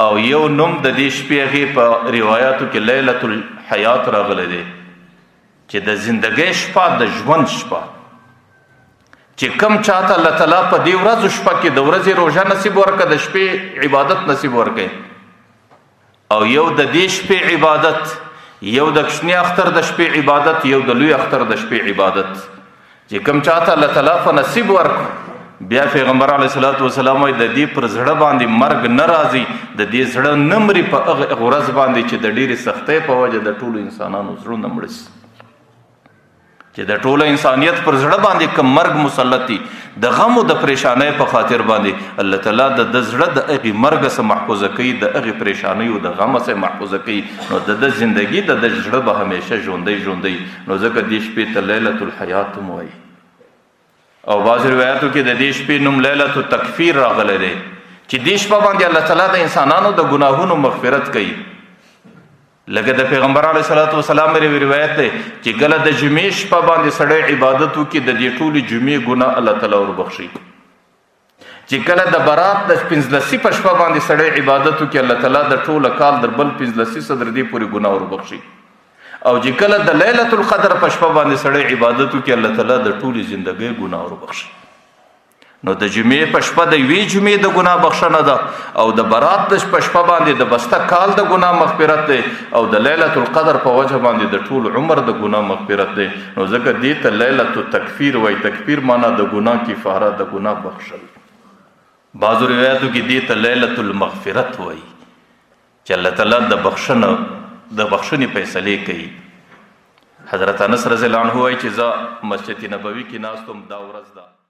او یو نوم د دې شپې هغې په روایاتو کې لیلة الحیات راغلی دی چې د زندګۍ شپه د ژوند شپه چې کم چاته الله تعالی په دې ورځو شپه کې د ورځې روژه نصیب ورکړه د شپې عبادت نصیب ورکړي او یو د دې شپې عبادت یو د کوچني اختر د شپې عبادت یو د لوی اختر د شپې عبادت چې کم چاته الله تعالی په نصیب ورکړه بیا پیغمبر علیه الصلاۃ والسلام د دې پر زړه باندې مرګ نه راځي د دې زړه نه مري په هغه ورځ باندې چې د ډېرې سختۍ په وجه د ټولو انسانانو زړونه مړه شي چې د ټوله انسانیت پر زړه باندې کوم مرګ مسلط دي د غم او د پریشانۍ په خاطر باندې الله تعالی د زړه د هغې مرګ څخه محفوظه کوي د هغې پریشانۍ او د غم څخه محفوظه کوي نو د زندګي د زړه به همیشه ژوندی نو ځکه دې شپې ته لیلة الحیات هم وایي او بعض روایاتو کې د دې شپې نوم لیلة التکفیر راغلی دی چې دې شپه باندې الله تعالی د انسانانو د ګناهونو مغفرت کوي لکه د پیغمبر علیه الصلاۃ والسلام روایت دی چې کله د جمعې شپه باندې سړی عبادت وکړي د دې ټولې جمعې ګناه الله تعالی وربخشي چې کله د برات د پنځلسي په شپه باندې سړی عبادت وکړي الله تعالی د ټوله کال در بل پنځلسي څخه تر دې پورې ګناه وربخشي او چې کله د لیلة القدر په شپه باندې سړی عبادت وکړي الله تعالی د ټولې زندګۍ ګناه وربخشي نو د جمعې په شپه د یوې جمعې د ګناه بخښنه ده او د برات د شپه باندې د بسته کال د ګناه مغفرت دی او د لیلة القدر په وجه باندې د ټول عمر د ګناه مغفرت دی نو ځکه دې ته لیلة التکفیر وایي تکفیر معنا د ګناه کفاره د ګناه بخښل بعضو روایاتو کې دې ته لیلة المغفرت وایي چې الله تعالی د بخښنې فیصلې کوي حضرت انس رضی الله عنه وایي چې زه مسجد نبوي کې ناست وم دا ورځ ده